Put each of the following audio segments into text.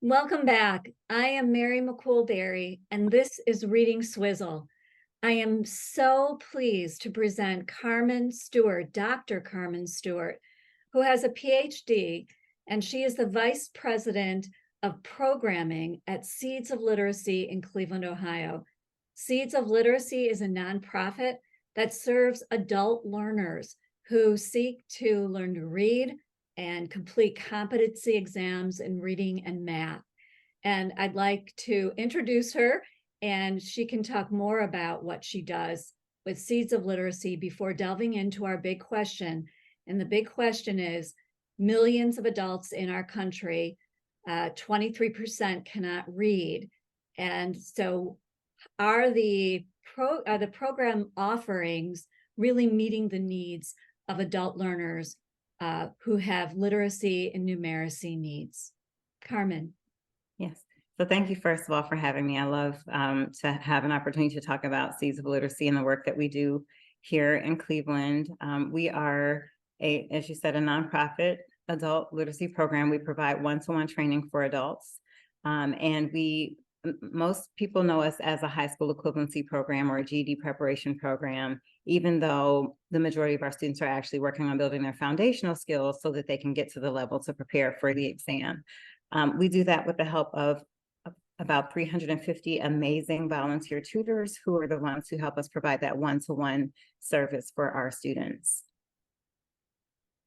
Welcome back. I am Mary McCool-Berry, and this is Reading Swizzle. I am so pleased to present Carmine Stewart, Dr. Carmine Stewart, who has a Ph.D., and she is the Vice President of Programming at Seeds of Literacy in Cleveland, Ohio. Seeds of Literacy is a nonprofit that serves adult learners who seek to learn to read and complete competency exams in reading and math. And I'd like to introduce her, and she can talk more about what she does with Seeds of Literacy before delving into our big question. And the big question is, millions of adults in our country, 23% cannot read. And so are the program offerings really meeting the needs of adult learners who have literacy and numeracy needs? Carmine. Yes. So thank you, first of all, for having me. I love to have an opportunity to talk about Seeds of Literacy and the work that we do here in Cleveland. We are, as you said, a nonprofit adult literacy program. We provide one-to-one training for adults. And most people know us as a high school equivalency program or a GED preparation program, even though the majority of our students are actually working on building their foundational skills so that they can get to the level to prepare for the exam. We do that with the help of about 350 amazing volunteer tutors who are the ones who help us provide that one-to-one service for our students.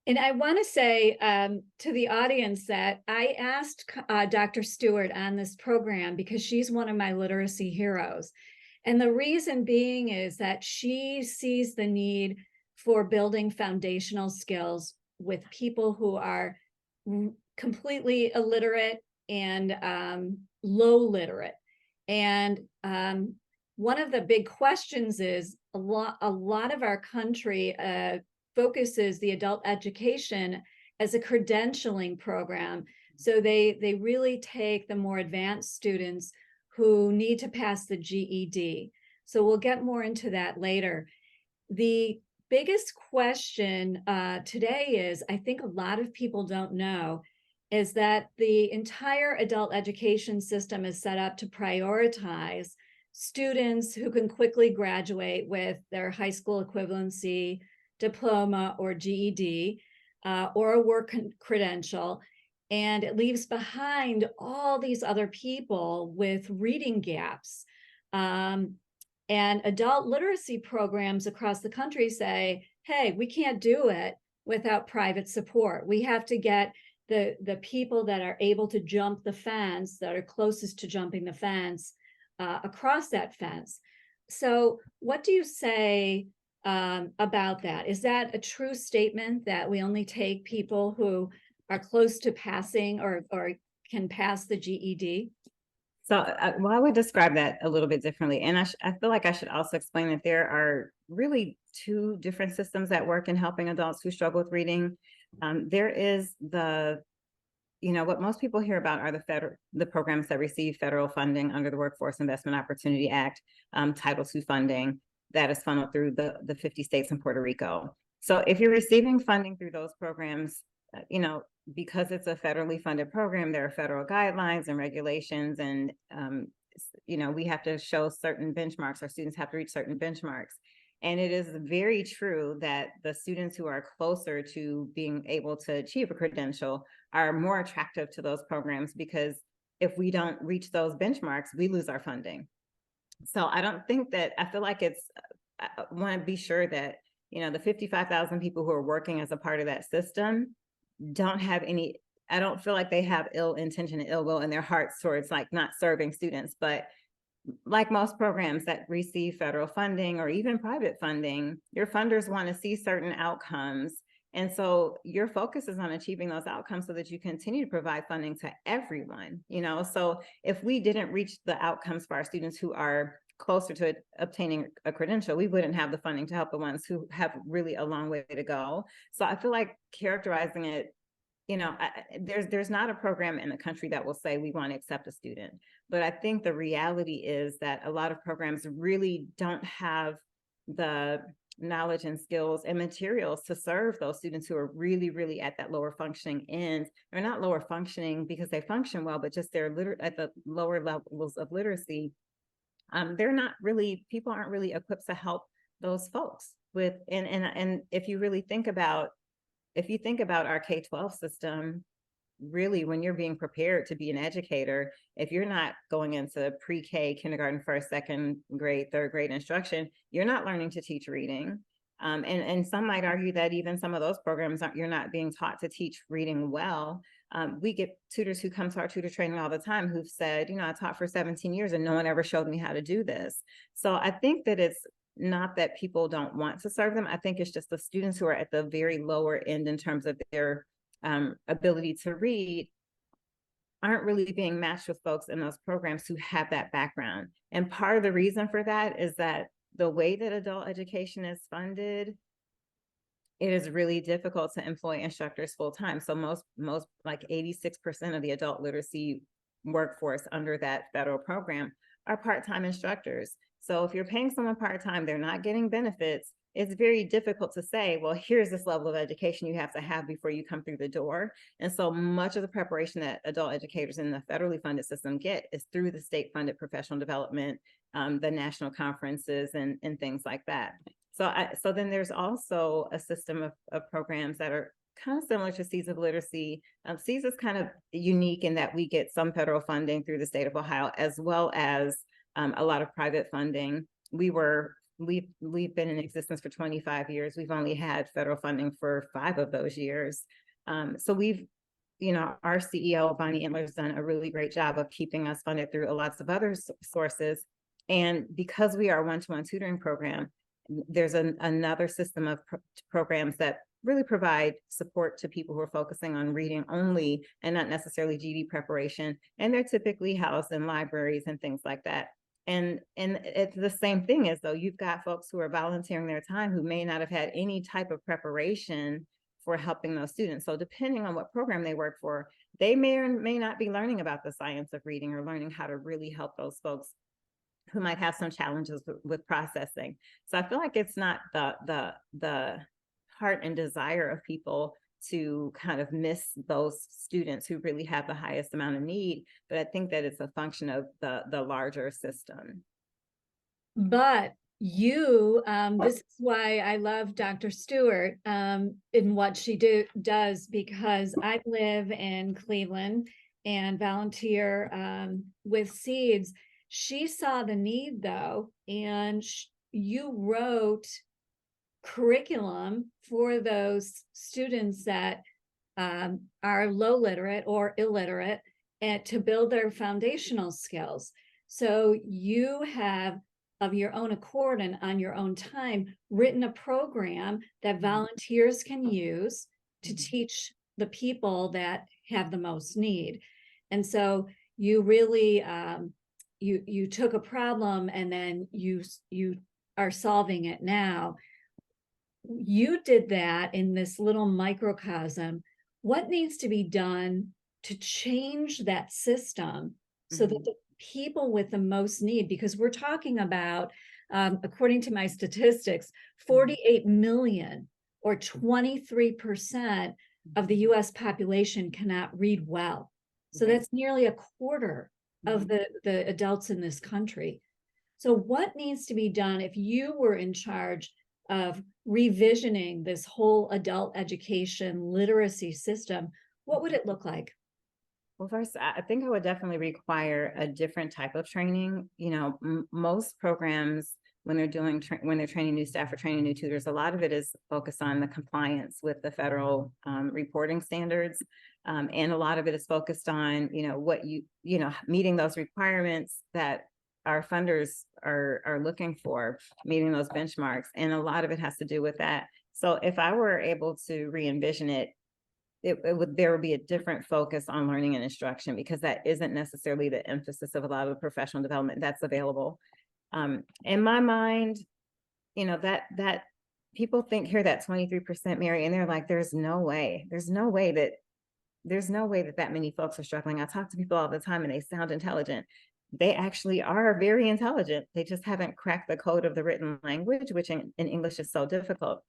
And I want to say to the audience that I asked Dr. Stewart on this program because she's one of my literacy heroes. And the reason being is that she sees the need for building foundational skills with people who are completely illiterate and low literate. And one of the big questions is a lot of our country focuses the adult education as a credentialing program. So they really take the more advanced students who need to pass the GED. So we'll get more into that later. The biggest question today is, I think a lot of people don't know, is that the entire adult education system is set up to prioritize students who can quickly graduate with their high school equivalency diploma or GED or a work credential, and it leaves behind all these other people with reading gaps. And adult literacy programs across the country say, hey, we can't do it without private support. We have to get the people that are able to jump the fence, that are closest to jumping the fence, across that fence. So what do you say about that? Is that a true statement that we only take people who are close to passing or can pass the GED? So well, I would describe that a little bit differently. And I feel like I should also explain that there are really two different systems that work in helping adults who struggle with reading. There is what most people hear about are the programs that receive federal funding under the Workforce Investment Opportunity Act, Title II funding that is funneled through the 50 states and Puerto Rico. So if you're receiving funding through those programs, because it's a federally funded program, there are federal guidelines and regulations, and we have to show certain benchmarks. Our students have to reach certain benchmarks. And it is very true that the students who are closer to being able to achieve a credential are more attractive to those programs, because if we don't reach those benchmarks, we lose our funding. So I feel like I want to be sure that, the 55,000 people who are working as a part of that system I don't feel like they have ill intention and ill will in their hearts towards not serving students. But like most programs that receive federal funding or even private funding, your funders want to see certain outcomes. And so your focus is on achieving those outcomes so that you continue to provide funding to everyone, So if we didn't reach the outcomes for our students who are closer to obtaining a credential, we wouldn't have the funding to help the ones who have really a long way to go. So I feel like characterizing it, there's not a program in the country that will say we want to accept a student. But I think the reality is that a lot of programs really don't have the knowledge and skills and materials to serve those students who are really, really at that lower functioning end. They're not lower functioning because they function well, but just they're at the lower levels of literacy. They're not really, people aren't really equipped to help those folks with, and if you really think about, if you think about our K-12 system, really when you're being prepared to be an educator, if you're not going into pre-K, kindergarten, first, second grade, third grade instruction, you're not learning to teach reading. And some might argue that even some of those programs, you're not being taught to teach reading well. We get tutors who come to our tutor training all the time who've said, you know, I taught for 17 years and no one ever showed me how to do this. So I think that it's not that people don't want to serve them. I think it's just the students who are at the very lower end in terms of their ability to read aren't really being matched with folks in those programs who have that background. And part of the reason for that is that the way that adult education is funded, it is really difficult to employ instructors full time. So most like 86% of the adult literacy workforce under that federal program are part-time instructors. So if you're paying someone part-time, they're not getting benefits. It's very difficult to say, well, here's this level of education you have to have before you come through the door. And so much of the preparation that adult educators in the federally funded system get is through the state funded professional development, the national conferences and things like that. So then there's also a system of programs that are kind of similar to Seeds of Literacy. Seeds is kind of unique in that we get some federal funding through the state of Ohio, as well as a lot of private funding. We've been in existence for 25 years. We've only had federal funding for 5 of those years. So we've, you know, our CEO, Bonnie Entler, has done a really great job of keeping us funded through lots of other sources. And because we are a one-to-one tutoring program, there's another system of programs that really provide support to people who are focusing on reading only and not necessarily GD preparation. And they're typically housed in libraries and things like that. And it's the same thing as though you've got folks who are volunteering their time who may not have had any type of preparation for helping those students. So depending on what program they work for, they may or may not be learning about the science of reading or learning how to really help those folks who might have some challenges with processing. So I feel like it's not the heart and desire of people to kind of miss those students who really have the highest amount of need, but I think that it's a function of the larger system. But you, this is why I love Dr. Stewart in what she does, because I live in Cleveland and volunteer with Seeds. She saw the need though, and you wrote curriculum for those students that are low literate or illiterate, and to build their foundational skills. So you have, of your own accord and on your own time, written a program that volunteers can use to teach the people that have the most need. And so you really you took a problem and then you are solving it now. You did that in this little microcosm. What needs to be done to change that system so that the people with the most need, because we're talking about, according to my statistics, 48 million or 23% of the US population cannot read well. So that's nearly a quarter of the adults in this country. So what needs to be done if you were in charge of revisioning this whole adult education literacy system? What would it look like? Well, first, I think I would definitely require a different type of training. You know, most programs, when they're training new staff or training new tutors, a lot of it is focused on the compliance with the federal reporting standards. And a lot of it is focused on, you know, meeting those requirements that our funders are looking for, meeting those benchmarks. And a lot of it has to do with that. So if I were able to re-envision it, there would be a different focus on learning and instruction, because that isn't necessarily the emphasis of a lot of the professional development that's available. In my mind, you know, that people hear that 23%, Mary, and they're like, there's no way that that many folks are struggling. I talk to people all the time and they sound intelligent. they actually are very intelligent. They just haven't cracked the code of the written language, which in English is so difficult.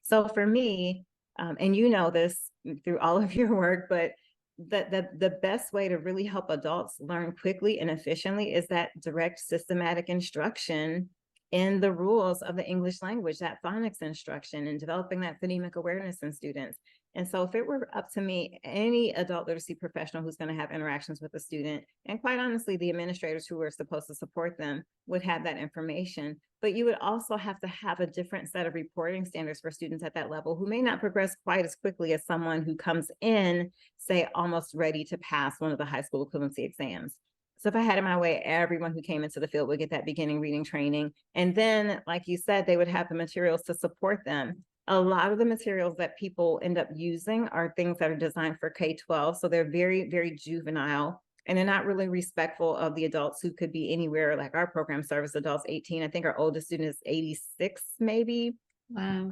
So for me, and you know this through all of your work, but the best way to really help adults learn quickly and efficiently is that direct systematic instruction in the rules of the English language, that phonics instruction, and developing that phonemic awareness in students. And so if it were up to me, any adult literacy professional who's going to have interactions with a student, and quite honestly, the administrators who are supposed to support them would have that information. But you would also have to have a different set of reporting standards for students at that level who may not progress quite as quickly as someone who comes in, say, almost ready to pass one of the high school equivalency exams. So if I had it my way, everyone who came into the field would get that beginning reading training. And then, like you said, they would have the materials to support them. A lot of the materials that people end up using are things that are designed for K-12. So they're very, very juvenile, and they're not really respectful of the adults who could be anywhere. Like our program service adults 18. I think our oldest student is 86, maybe. Wow.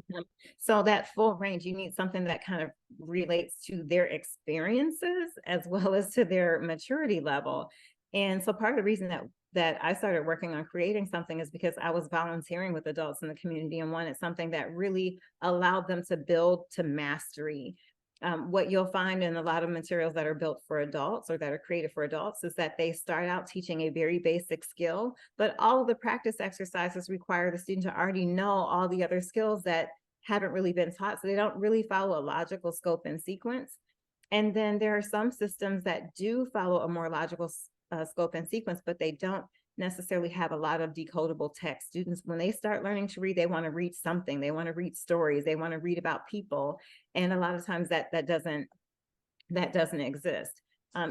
So that full range, you need something that kind of relates to their experiences as well as to their maturity level. And so part of the reason that I started working on creating something is because I was volunteering with adults in the community and wanted something that really allowed them to build to mastery. What you'll find in a lot of materials that are built for adults or that are created for adults is that they start out teaching a very basic skill, but all of the practice exercises require the student to already know all the other skills that haven't really been taught. So they don't really follow a logical scope and sequence. And then there are some systems that do follow a more logical scope and sequence, but they don't necessarily have a lot of decodable text. Students, when they start learning to read, they want to read something. They want to read stories. They want to read about people. And a lot of times that doesn't exist.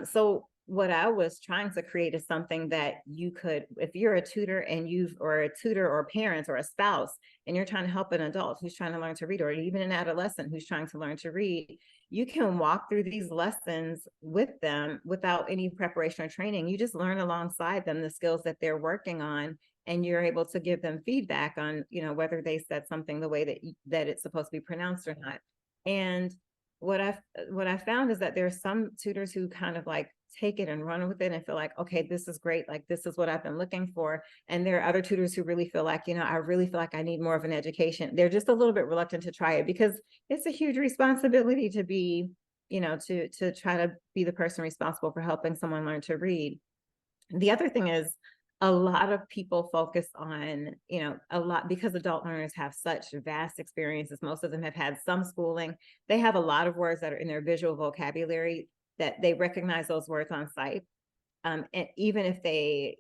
So what I was trying to create is something that you could, if you're a tutor and or a tutor or parent or a spouse, and you're trying to help an adult who's trying to learn to read, or even an adolescent who's trying to learn to read, you can walk through these lessons with them without any preparation or training. You just learn alongside them the skills that they're working on, and you're able to give them feedback on, whether they said something the way that it's supposed to be pronounced or not. And what I found is that there's some tutors who kind of like take it and run with it and feel like, okay, this is great. Like, this is what I've been looking for. And there are other tutors who really feel like, I really feel like I need more of an education. They're just a little bit reluctant to try it because it's a huge responsibility to be, to try to be the person responsible for helping someone learn to read. The other thing is, a lot of people focus on, a lot, because adult learners have such vast experiences. Most of them have had some schooling. They have a lot of words that are in their visual vocabulary that they recognize those words on sight. And even if they,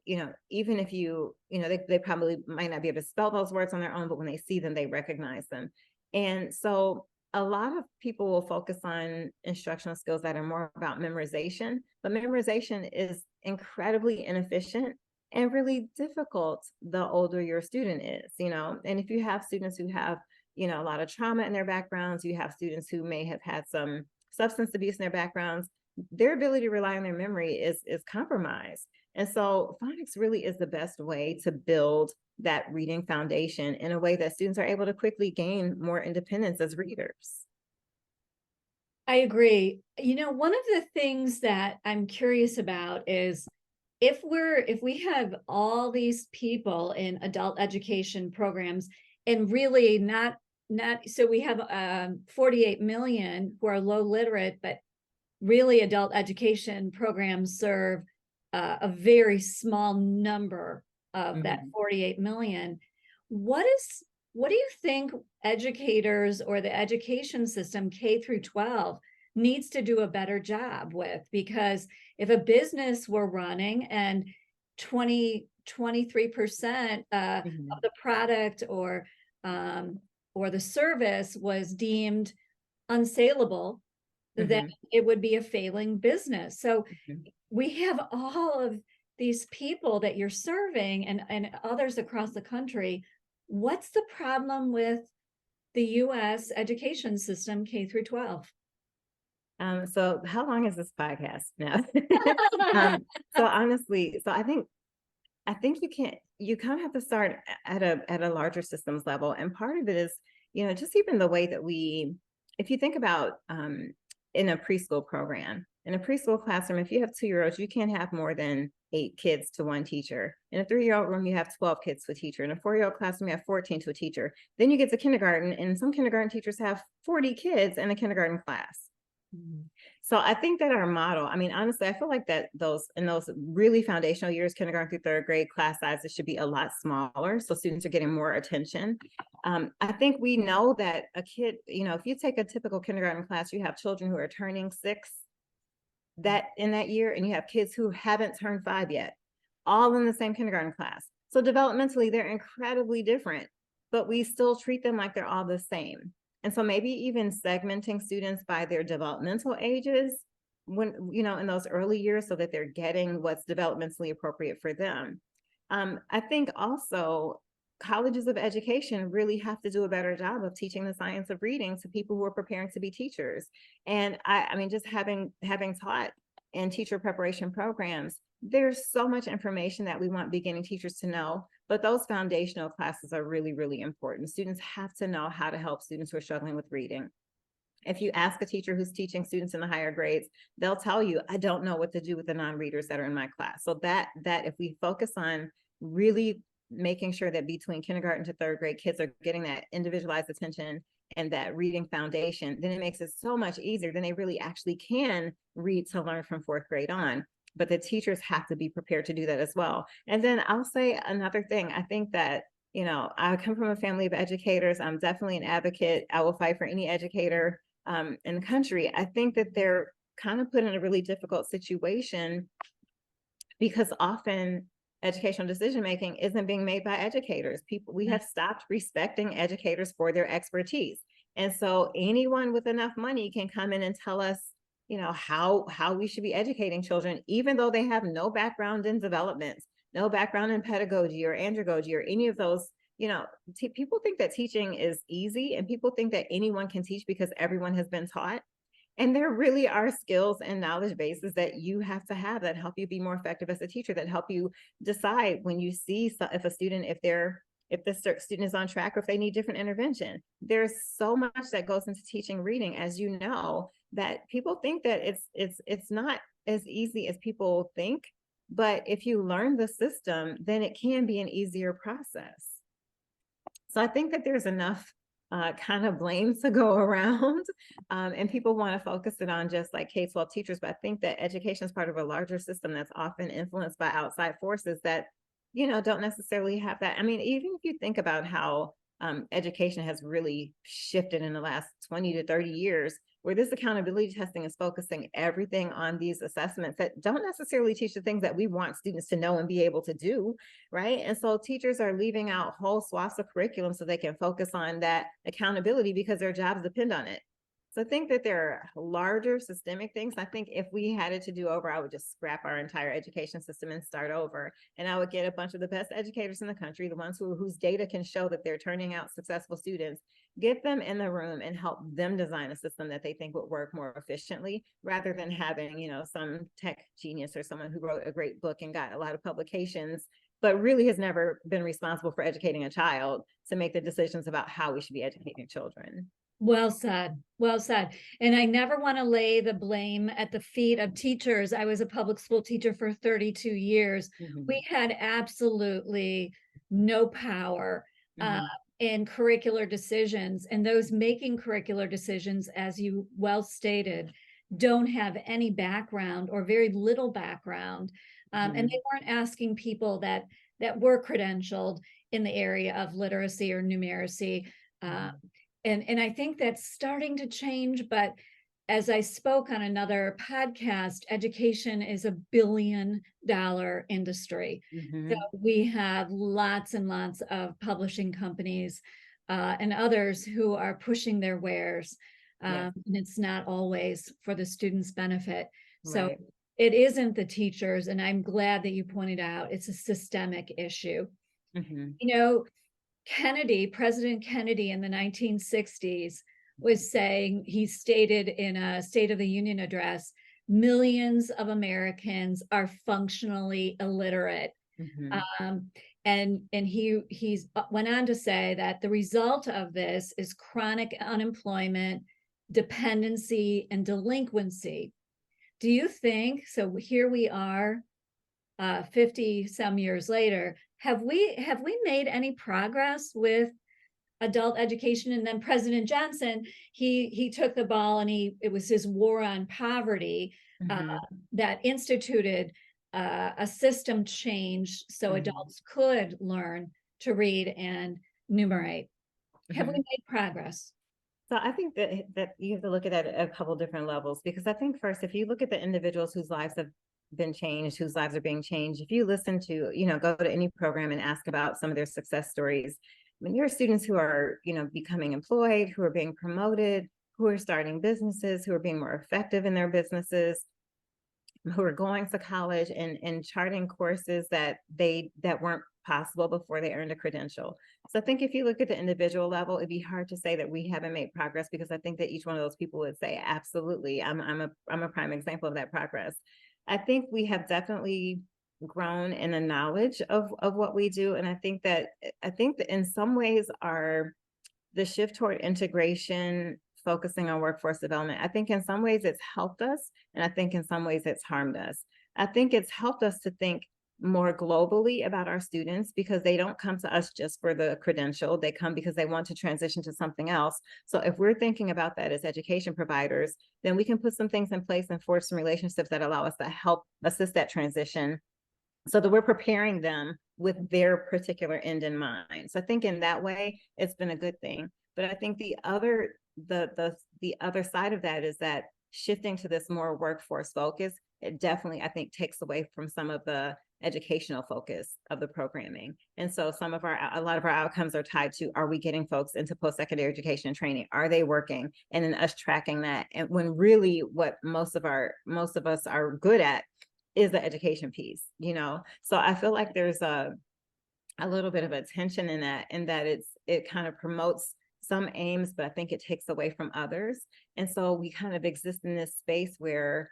even if they probably might not be able to spell those words on their own, but when they see them, they recognize them. And so a lot of people will focus on instructional skills that are more about memorization, but memorization is incredibly inefficient and really difficult the older your student is, and if you have students who have, a lot of trauma in their backgrounds, you have students who may have had some substance abuse in their backgrounds, their ability to rely on their memory is compromised. And so phonics really is the best way to build that reading foundation in a way that students are able to quickly gain more independence as readers. I agree. One of the things that I'm curious about is if we have all these people in adult education programs, and really not so we have 48 million who are low literate, but really adult education programs serve a very small number of that 48 million. What do you think educators or the education system K through 12 needs to do a better job with? Because if a business were running and 23% of the product or the service was deemed unsaleable, then it would be a failing business. So we have all of these people that you're serving and others across the country. What's the problem with the U.S. education system K through 12? So how long is this podcast now? So honestly, I think you kind of have to start at a larger systems level. And part of it is, just even the way that if you think about in a preschool program. In a preschool classroom, if you have 2-year-olds, you can't have more than 8 kids to one teacher. In a 3-year-old room, you have 12 kids to a teacher. In a 4-year-old classroom, you have 14 to a teacher. Then you get to kindergarten, and some kindergarten teachers have 40 kids in a kindergarten class. Mm-hmm. So I think that our model, I mean, honestly, I feel like that those really foundational years, kindergarten through 3rd grade, class sizes should be a lot smaller. So students are getting more attention. I think we know that a kid, if you take a typical kindergarten class, you have children who are turning 6 that in that year, and you have kids who haven't turned 5 yet, all in the same kindergarten class. So developmentally, they're incredibly different, but we still treat them like they're all the same. And so maybe even segmenting students by their developmental ages when, in those early years, so that they're getting what's developmentally appropriate for them. I think also colleges of education really have to do a better job of teaching the science of reading to people who are preparing to be teachers. And I mean, just having taught in teacher preparation programs, there's so much information that we want beginning teachers to know, but those foundational classes are really, really important. Students have to know how to help students who are struggling with reading. If you ask a teacher who's teaching students in the higher grades, they'll tell you, I don't know what to do with the non-readers that are in my class. So that if we focus on really making sure that between kindergarten to 3rd grade, kids are getting that individualized attention and that reading foundation, then it makes it so much easier. Then they really actually can read to learn from 4th grade on. But the teachers have to be prepared to do that as well. And then I'll say another thing. I think that, I come from a family of educators. I'm definitely an advocate. I will fight for any educator in the country. I think that they're kind of put in a really difficult situation because often educational decision-making isn't being made by educators. We have stopped respecting educators for their expertise. And so anyone with enough money can come in and tell us, how we should be educating children, even though they have no background in development, no background in pedagogy or andragogy or any of those. People think that teaching is easy, and people think that anyone can teach because everyone has been taught. And there really are skills and knowledge bases that you have to have that help you be more effective as a teacher, that help you decide when you see if a student, if the student is on track, or if they need different intervention. There's so much that goes into teaching reading, as you know, that people think that it's not as easy as people think. But if you learn the system, then it can be an easier process. So I think that there's enough kind of blame to go around, and people want to focus it on just like K-12 teachers, but I think that education is part of a larger system that's often influenced by outside forces that, don't necessarily have that. I mean, even if you think about how education has really shifted in the last 20 to 30 years, where this accountability testing is focusing everything on these assessments that don't necessarily teach the things that we want students to know and be able to do, right? And so teachers are leaving out whole swaths of curriculum so they can focus on that accountability because their jobs depend on it. So I think that there are larger systemic things. I think if we had it to do over, I would just scrap our entire education system and start over. And I would get a bunch of the best educators in the country, the ones whose data can show that they're turning out successful students, get them in the room and help them design a system that they think would work more efficiently, rather than having, some tech genius or someone who wrote a great book and got a lot of publications, but really has never been responsible for educating a child to make the decisions about how we should be educating children. Well said. Well said. And I never want to lay the blame at the feet of teachers. I was a public school teacher for 32 years. Mm-hmm. We had absolutely no power in curricular decisions. And those making curricular decisions, as you well stated, don't have any background or very little background. And they weren't asking people that were credentialed in the area of literacy or numeracy. And I think that's starting to change, but as I spoke on another podcast, education is $1 billion industry. So we have lots and lots of publishing companies and others who are pushing their wares. And it's not always for the students' benefit. So it isn't the teachers, and I'm glad that you pointed out it's a systemic issue. President Kennedy in the 1960s was saying, he stated in a State of the Union address, millions of Americans are functionally illiterate. And he's went on to say that the result of this is chronic unemployment, dependency, and delinquency. Do you think, so here we are, 50 some years later, have we made any progress with adult education? And then President Johnson, he took the ball, and it was his war on poverty that instituted a system change so adults could learn to read and numerate. Have we made progress? So I think that you have to look at it at a couple different levels, because I think first, if you look at the individuals whose lives have been changed, whose lives are being changed, if you listen to, go to any program and ask about some of their success stories, I mean, there are students who are, becoming employed, who are being promoted, who are starting businesses, who are being more effective in their businesses, who are going to college and charting courses that weren't possible before they earned a credential. So I think if you look at the individual level, it'd be hard to say that we haven't made progress, because I think that each one of those people would say, absolutely, I'm a prime example of that progress. I think we have definitely grown in the knowledge of what we do. And I think that in some ways the shift toward integration, focusing on workforce development, I think in some ways it's helped us, and I think in some ways it's harmed us. I think it's helped us to think more globally about our students, because they don't come to us just for the credential. They come because they want to transition to something else. So if we're thinking about that as education providers, then we can put some things in place and forge some relationships that allow us to help assist that transition, so that we're preparing them with their particular end in mind. So I think in that way, it's been a good thing. But I think the other side of that is that shifting to this more workforce focus, it definitely, I think, takes away from some of the educational focus of the programming. And so a lot of our outcomes are tied to, are we getting folks into post-secondary education and training? Are they working? And then us tracking that. And when really what most of us are good at is the education piece, So I feel like there's a little bit of a tension in that it kind of promotes some aims, but I think it takes away from others. And so we kind of exist in this space where,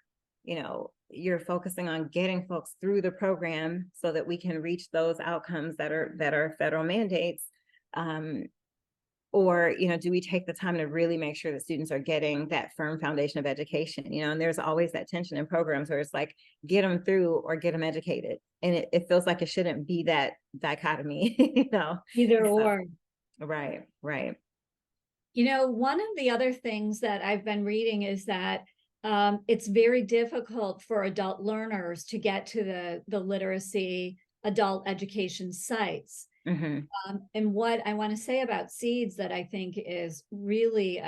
you're focusing on getting folks through the program so that we can reach those outcomes that are federal mandates. Or, do we take the time to really make sure that students are getting that firm foundation of education, and there's always that tension in programs where it's like, get them through or get them educated. And it feels like it shouldn't be that dichotomy, Either So, or. right. One of the other things that I've been reading is that it's very difficult for adult learners to get to the literacy adult education sites. And what I want to say about Seeds that I think is really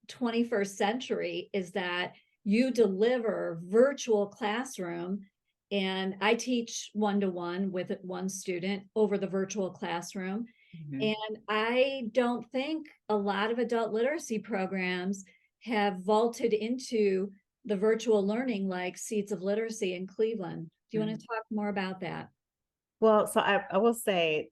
21st century is that you deliver virtual classroom, and I teach one-to-one with one student over the virtual classroom. And I don't think a lot of adult literacy programs have vaulted into the virtual learning like Seeds of Literacy in Cleveland. Do you want to talk more about that? Well, so I will say,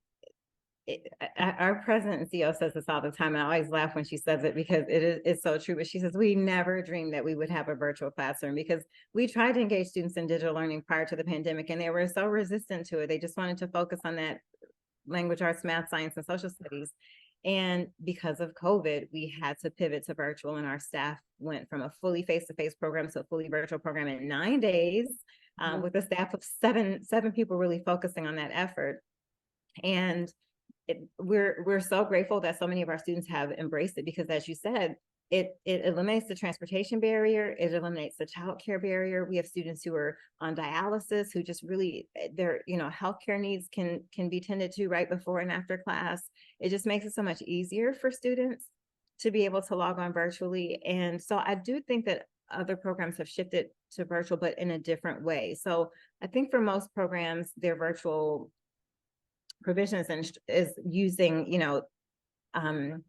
our president and CEO says this all the time, and I always laugh when she says it, because it's so true. But she says, we never dreamed that we would have a virtual classroom, because we tried to engage students in digital learning prior to the pandemic, and they were so resistant to it. They just wanted to focus on that language arts, math, science, and social studies. And because of COVID, we had to pivot to virtual, and our staff went from a fully face-to-face program to a fully virtual program in 9 days, with a staff of seven people really focusing on that effort. And we're so grateful that so many of our students have embraced it, because, as you said, it eliminates the transportation barrier. It eliminates the childcare barrier. We have students who are on dialysis, who just really, their healthcare needs can be tended to right before and after class. It just makes it so much easier for students to be able to log on virtually. And so I do think that other programs have shifted to virtual, but in a different way. So I think for most programs, their virtual provisions is using, some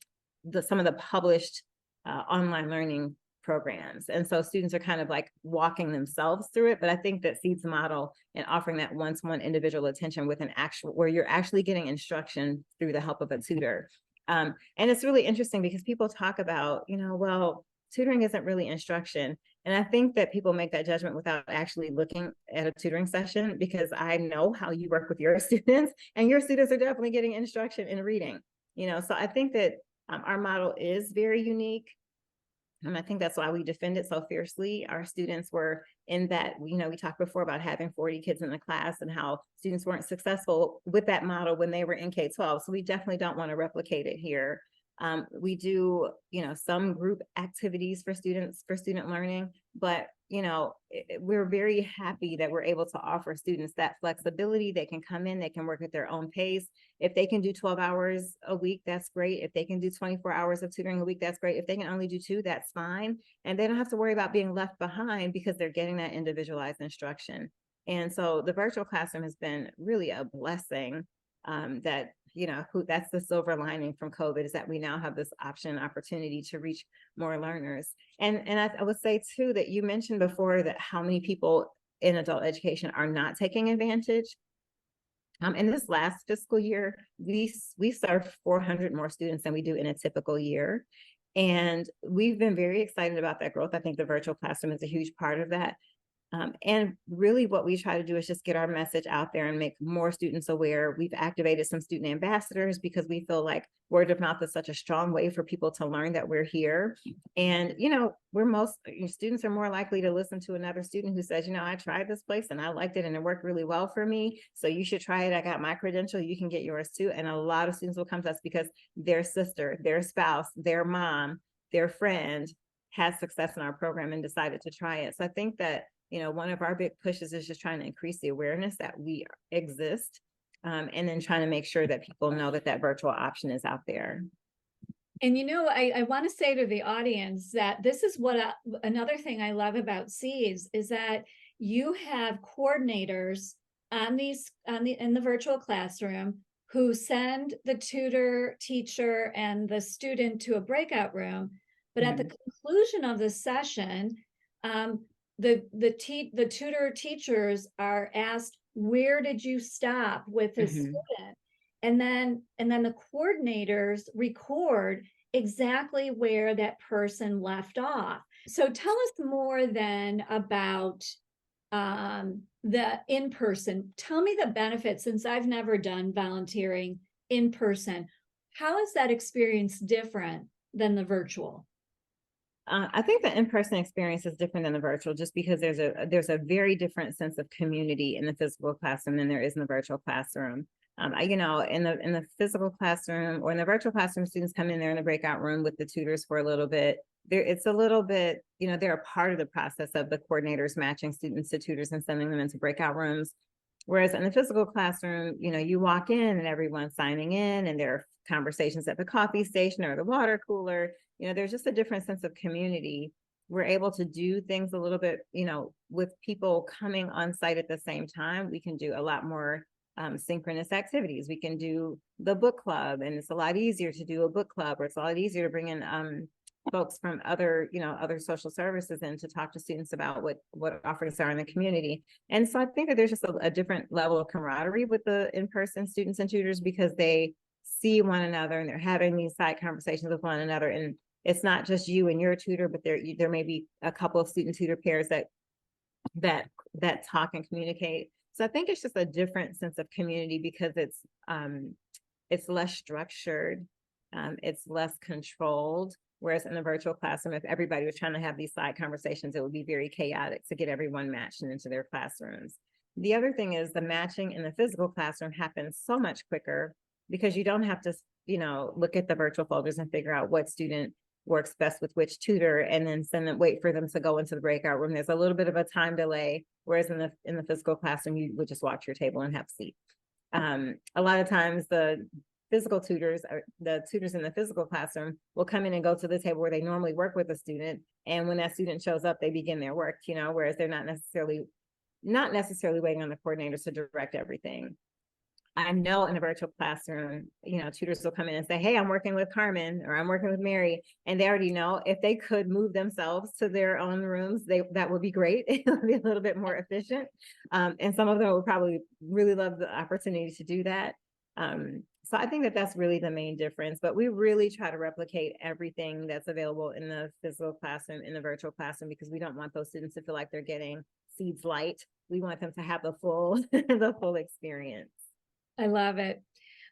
of the published online learning programs. And so students are kind of like walking themselves through it. But I think that Seeds model and offering that one-to-one individual attention with where you're actually getting instruction through the help of a tutor. And it's really interesting, because people talk about, well, tutoring isn't really instruction. And I think that people make that judgment without actually looking at a tutoring session, because I know how you work with your students, and your students are definitely getting instruction in reading, So I think that our model is very unique. And I think that's why we defend it so fiercely. Our students were in that, you know, we talked before about having 40 kids in the class and how students weren't successful with that model when they were in K-12. So we definitely don't want to replicate it here. We do, you know, some group activities for students, for student learning, but, you know, we're very happy that we're able to offer students that flexibility. They can come in, they can work at their own pace. If they can do 12 hours a week, that's great. If they can do 24 hours of tutoring a week, that's great. If they can only do 2, that's fine. And they don't have to worry about being left behind because they're getting that individualized instruction. And so the virtual classroom has been really a blessing, that, you know, that's the silver lining from COVID, is that we now have this option, opportunity to reach more learners. And I would say too, that you mentioned before that how many people in adult education are not taking advantage. In this last fiscal year, we served 400 more students than we do in a typical year. And we've been very excited about that growth. I think the virtual classroom is a huge part of that. And really what we try to do is just get our message out there and make more students aware. We've activated some student ambassadors because we feel like word of mouth is such a strong way for people to learn that we're here. And, you know, students are more likely to listen to another student who says, you know, I tried this place and I liked it and it worked really well for me. So you should try it. I got my credential. You can get yours too. And a lot of students will come to us because their sister, their spouse, their mom, their friend has success in our program and decided to try it. So I think that, you know, one of our big pushes is just trying to increase the awareness that we exist, and then trying to make sure that people know that that virtual option is out there. And, you know, I want to say to the audience that this is what another thing I love about SEES is that you have coordinators in the virtual classroom who send the tutor, teacher, and the student to a breakout room. But at the conclusion of the session, the tutor teachers are asked, where did you stop with this student? And then the coordinators record exactly where that person left off. So tell us more then about the in-person. Tell me the benefits, since I've never done volunteering in person. How is that experience different than the virtual? I think the in-person experience is different than the virtual, just because there's a very different sense of community in the physical classroom than there is in the virtual classroom. You know, in the physical classroom or in the virtual classroom, students come in there in the breakout room with the tutors for a little bit. It's a little bit, you know, they're a part of the process of the coordinators matching students to tutors and sending them into breakout rooms. Whereas in the physical classroom, you know, you walk in and everyone's signing in and there are conversations at the coffee station or the water cooler. You know, there's just a different sense of community. We're able to do things a little bit, you know, with people coming on site at the same time. We can do a lot more synchronous activities. We can do the book club, and it's a lot easier to do a book club, or it's a lot easier to bring in folks from other, you know, other social services and to talk to students about what offerings are in the community. And so I think that there's just a different level of camaraderie with the in-person students and tutors because they see one another and they're having these side conversations with one another. And it's not just you and your tutor, but there may be a couple of student tutor pairs that talk and communicate. So I think it's just a different sense of community because it's less structured, it's less controlled. Whereas in the virtual classroom, if everybody was trying to have these side conversations, it would be very chaotic to get everyone matched into their classrooms. The other thing is the matching in the physical classroom happens so much quicker because you don't have to, you know, look at the virtual folders and figure out what student works best with which tutor and then wait for them to go into the breakout room. There's a little bit of a time delay, whereas in the physical classroom, you would just watch your table and have a seat. A lot of times the tutors in the physical classroom will come in and go to the table where they normally work with a student. And when that student shows up, they begin their work, you know, whereas they're not necessarily waiting on the coordinators to direct everything. I know in a virtual classroom, you know, tutors will come in and say, hey, I'm working with Carmen or I'm working with Mary. And they already know if they could move themselves to their own rooms, that would be great. It would be a little bit more efficient. And some of them would probably really love the opportunity to do that. So I think that that's really the main difference, but we really try to replicate everything that's available in the physical classroom, in the virtual classroom, because we don't want those students to feel like they're getting seeds light. We want them to have the full, the full experience. I love it.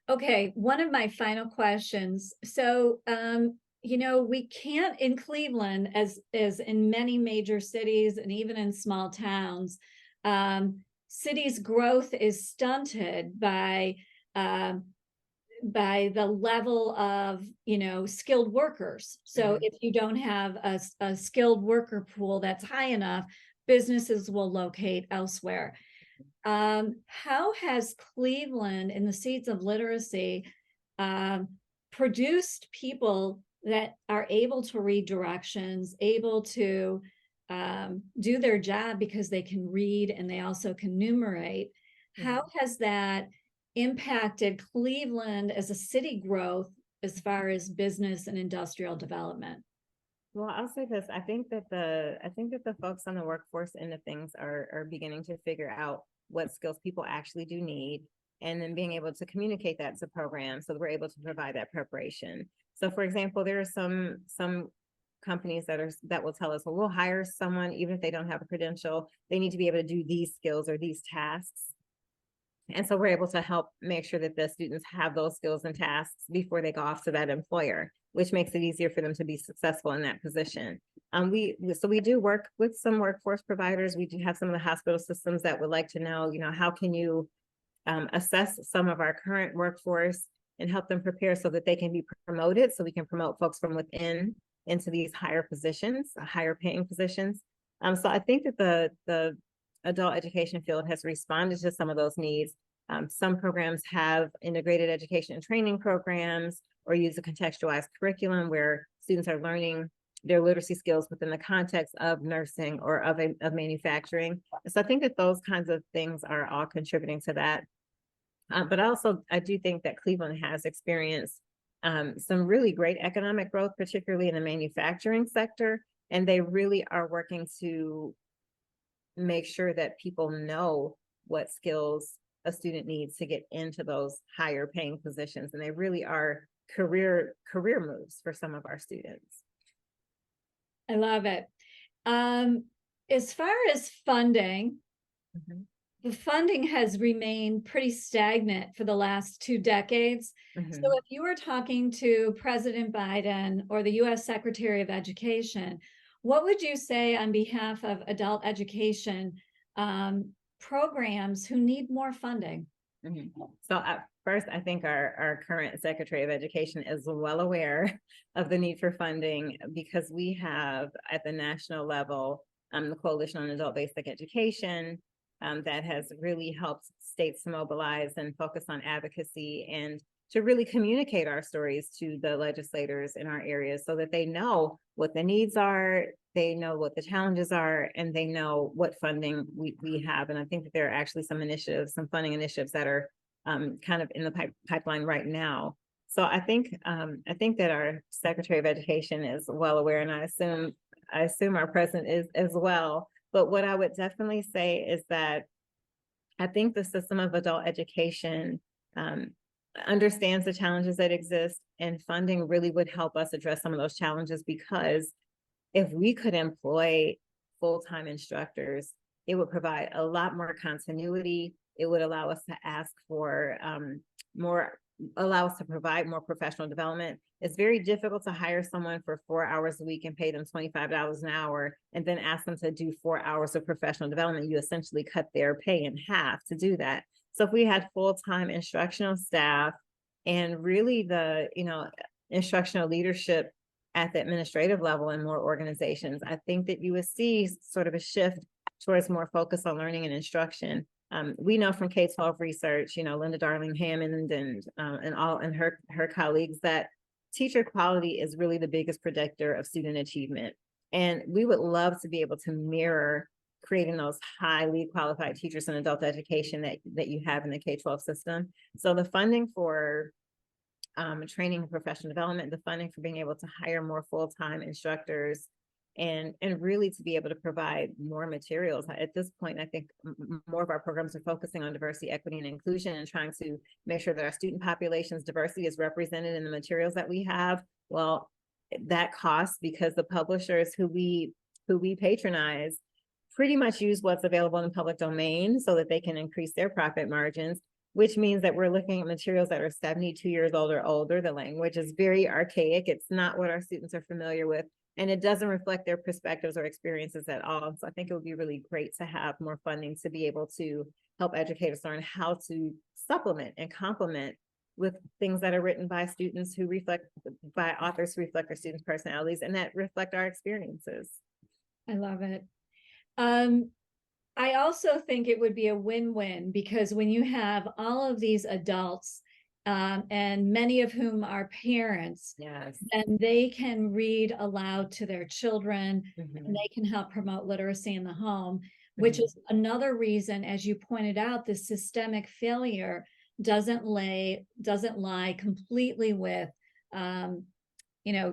Okay, one of my final questions. So, we can't in Cleveland, as in many major cities and even in small towns, cities' growth is stunted by the level of skilled workers. So if you don't have a skilled worker pool that's high enough, businesses will locate elsewhere. How has Cleveland in the Seeds of Literacy produced people that are able to read directions, able to do their job because they can read and they also can numerate? How has that impacted Cleveland as a city growth as far as business and industrial development? Well, I'll say this. I think that the folks on the workforce end of things are beginning to figure out what skills people actually do need, and then being able to communicate that to programs so that we're able to provide that preparation. So for example, there are some companies that will tell us, well, we'll hire someone even if they don't have a credential. They need to be able to do these skills or these tasks. And so we're able to help make sure that the students have those skills and tasks before they go off to that employer, which makes it easier for them to be successful in that position. We do work with some workforce providers. We do have some of the hospital systems that would like to know, how can you assess some of our current workforce and help them prepare so that they can be promoted, so we can promote folks from within into these higher positions, higher paying positions. So I think that the adult education field has responded to some of those needs. Some programs have integrated education and training programs or use a contextualized curriculum where students are learning their literacy skills within the context of nursing or of manufacturing. So I think that those kinds of things are all contributing to that. But also, I do think that Cleveland has experienced some really great economic growth, particularly in the manufacturing sector, and they really are working to make sure that people know what skills a student needs to get into those higher paying positions. And they really are career moves for some of our students. I love it. As far as funding, the funding has remained pretty stagnant for the last 2 decades. So if you were talking to President Biden or the US Secretary of Education, what would you say on behalf of adult education programs who need more funding? So first, I think our current Secretary of Education is well aware of the need for funding, because we have at the national level the Coalition on Adult Basic Education that has really helped states mobilize and focus on advocacy and to really communicate our stories to the legislators in our areas so that they know what the needs are, they know what the challenges are, and they know what funding we have. And I think that there are actually some funding initiatives that are kind of in the pipeline right now. So I think that our Secretary of Education is well aware, and I assume our president is as well. But what I would definitely say is that I think the system of adult education understands the challenges that exist, and funding really would help us address some of those challenges, because if we could employ full-time instructors, it would provide a lot more continuity. It would allow us to ask for allow us to provide more professional development. It's very difficult to hire someone for 4 hours a week and pay them $25 an hour and then ask them to do 4 hours of professional development. You essentially cut their pay in half to do that. So if we had full-time instructional staff and really the, instructional leadership at the administrative level in more organizations, I think that you would see sort of a shift towards more focus on learning and instruction. We know from K-12 research, Linda Darling-Hammond and her colleagues, that teacher quality is really the biggest predictor of student achievement. And we would love to be able to mirror creating those highly qualified teachers in adult education that you have in the K-12 system. So the funding for training and professional development, the funding for being able to hire more full-time instructors, and really to be able to provide more materials. At this point, I think more of our programs are focusing on diversity, equity, and inclusion, and trying to make sure that our student population's diversity is represented in the materials that we have. Well, that costs, because the publishers who we patronize pretty much use what's available in the public domain so that they can increase their profit margins. which means that we're looking at materials that are 72 years old or older. The language is very archaic. It's not what our students are familiar with, and it doesn't reflect their perspectives or experiences at all. So I think it would be really great to have more funding to be able to help educators learn how to supplement and complement with things that are written by students who reflect, by authors who reflect their students' personalities and that reflect our experiences. I love it. I also think it would be a win-win, because when you have all of these adults, and many of whom are parents, Yes. and they can read aloud to their children, and Mhm. they can help promote literacy in the home, which is another reason, as you pointed out, the systemic failure doesn't lie completely with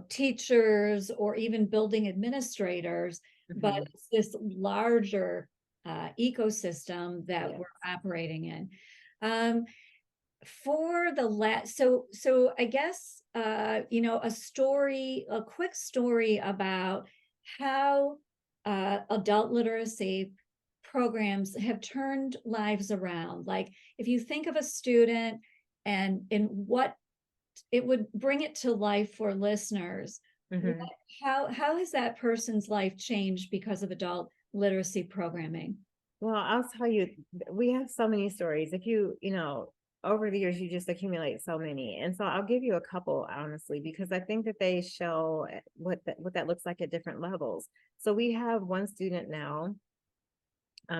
teachers or even building administrators, but Mhm. it's this larger ecosystem that Yes. we're operating in. For the I guess a quick story about how adult literacy programs have turned lives around. Like, if you think of a student and in what it would bring it to life for listeners, Mhm. how has that person's life changed because of adult literacy programming? Well, I'll tell you, we have so many stories. If you, over the years, you just accumulate so many. And so I'll give you a couple, honestly, because I think that they show what that looks like at different levels. So we have one student now,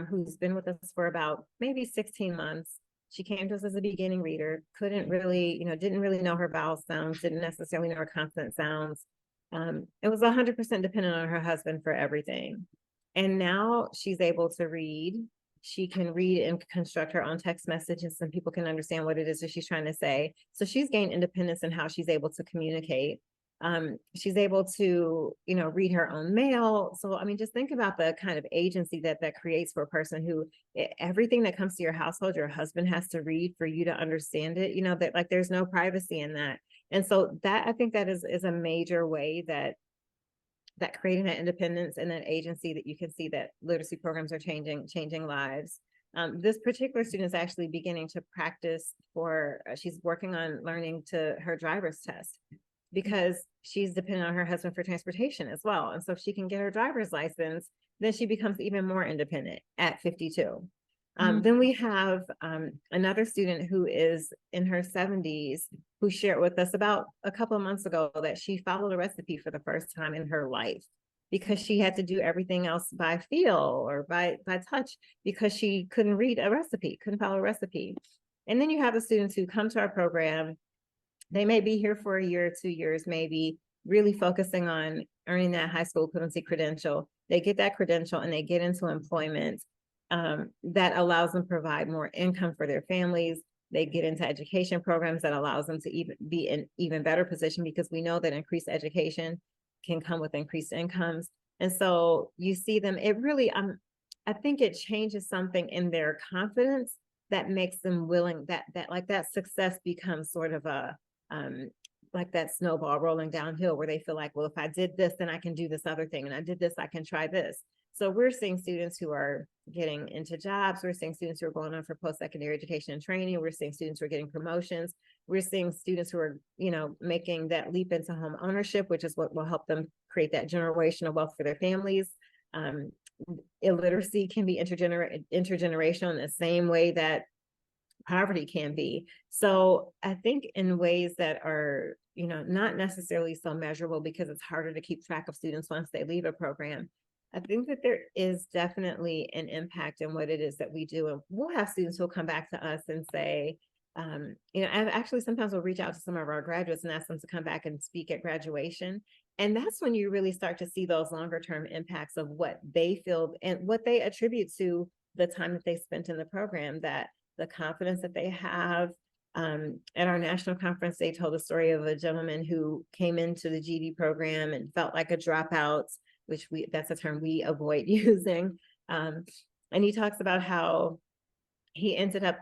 who's been with us for about maybe 16 months. She came to us as a beginning reader, couldn't really, didn't really know her vowel sounds, didn't necessarily know her consonant sounds. It was 100% dependent on her husband for everything. And now she's able to read. She can read and construct her own text messages, and people can understand what it is that she's trying to say. So she's gained independence in how she's able to communicate. She's able to, read her own mail. So, I mean, just think about the kind of agency that creates for a person who everything that comes to your household, your husband has to read for you to understand it, that like there's no privacy in that. And so that, I think that is a major way that creating that independence and that agency, that you can see that literacy programs are changing lives. This particular student is actually beginning to practice for, she's working on learning to her driver's test, because she's dependent on her husband for transportation as well. And so if she can get her driver's license, then she becomes even more independent at 52. Then we have another student who is in her 70s, who shared with us about a couple of months ago that she followed a recipe for the first time in her life, because she had to do everything else by feel or by touch, because she couldn't read a recipe, couldn't follow a recipe. And then you have the students who come to our program. They may be here for a year or 2 years, maybe really focusing on earning that high school equivalency credential. They get that credential and they get into employment that allows them to provide more income for their families. They get into education programs that allows them to even be in even better position, because we know that increased education can come with increased incomes. And so you see them, it really, I think it changes something in their confidence that makes them willing, that success becomes sort of a, like that snowball rolling downhill, where they feel like, well, if I did this, then I can do this other thing. And I did this, I can try this. So we're seeing students who are getting into jobs. We're seeing students who are going on for post-secondary education and training. We're seeing students who are getting promotions. We're seeing students who are, making that leap into home ownership, which is what will help them create that generational wealth for their families. Illiteracy can be intergenerational in the same way that poverty can be. So I think in ways that are, not necessarily so measurable, because it's harder to keep track of students once they leave a program, I think that there is definitely an impact in what it is that we do. And we'll have students who will come back to us and say, I've actually sometimes we'll reach out to some of our graduates and ask them to come back and speak at graduation. And that's when you really start to see those longer term impacts of what they feel and what they attribute to the time that they spent in the program, that the confidence that they have. At our national conference, they told a story of a gentleman who came into the GD program and felt like a dropout, which that's a term we avoid using. And he talks about how he ended up,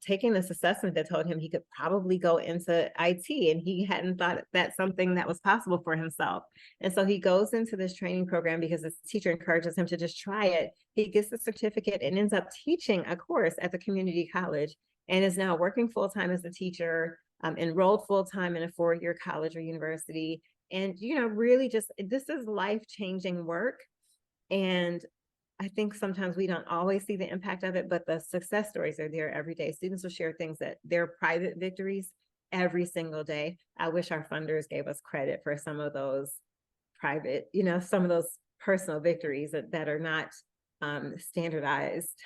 taking this assessment that told him he could probably go into IT, and he hadn't thought that's something that was possible for himself. And so he goes into this training program because his teacher encourages him to just try it. He gets the certificate and ends up teaching a course at the community college. and is now working full-time as a teacher, enrolled full-time in a 4-year college or university. And, really just this is life-changing work. And I think sometimes we don't always see the impact of it, but the success stories are there every day. Students will share things that their private victories every single day. I wish our funders gave us credit for some of those private, some of those personal victories that are not standardized.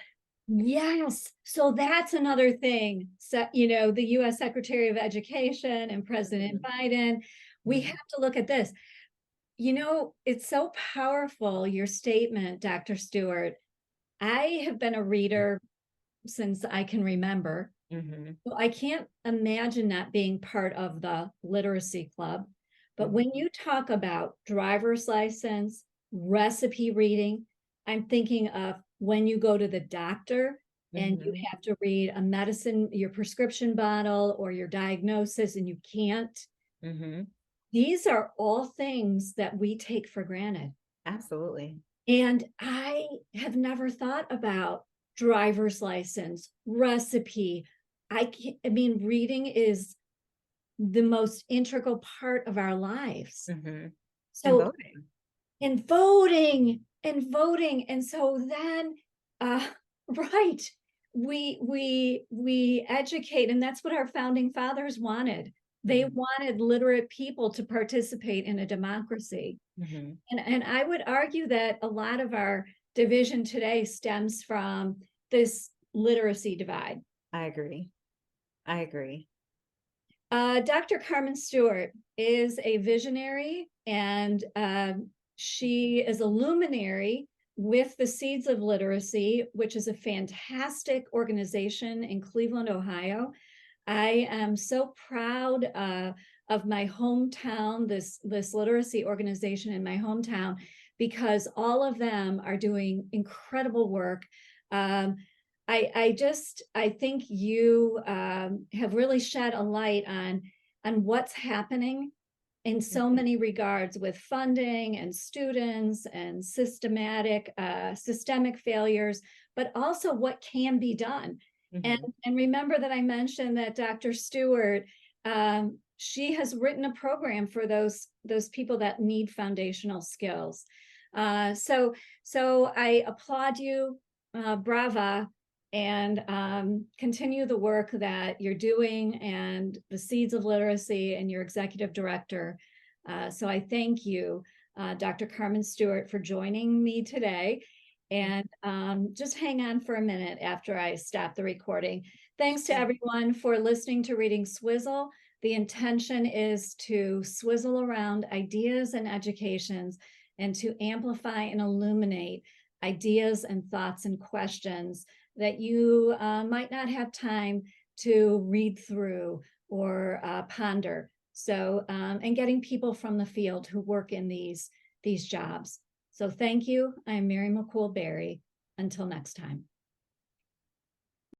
Yes. So that's another thing. So, the US Secretary of Education and President Biden, we have to look at this. It's so powerful, your statement, Dr. Stewart. I have been a reader since I can remember. So I can't imagine that being part of the literacy club. But when you talk about driver's license, recipe reading, I'm thinking of when you go to the doctor and you have to read a medicine, your prescription bottle or your diagnosis, and you can't. These are all things that we take for granted. Absolutely. And I have never thought about driver's license, recipe. I mean, reading is the most integral part of our lives. And So, voting. and voting. And so then, right, we educate, and that's what our founding fathers wanted. They wanted literate people to participate in a democracy. And I would argue that a lot of our division today stems from this literacy divide. I agree. Dr. Carmine Stewart is a visionary, and she is a luminary with the Seeds of Literacy, which is a fantastic organization in Cleveland, Ohio. I am so proud of my hometown, this literacy organization in my hometown, because all of them are doing incredible work. I think you have really shed a light on what's happening in so many regards with funding and students and systemic failures, but also what can be done. And remember that I mentioned that Dr. Stewart, she has written a program for those people that need foundational skills. So I applaud you, brava, and continue the work that you're doing and the Seeds of Literacy and your executive director. So I thank you, Dr. Carmine Stewart, for joining me today. And just hang on for a minute after I stop the recording. Thanks to everyone for listening to Reading Swizzle. The intention is to swizzle around ideas and educations and to amplify and illuminate ideas and thoughts and questions that you might not have time to read through or ponder. So, and getting people from the field who work in these jobs. So thank you. I'm Mary McCool Berry. Until next time.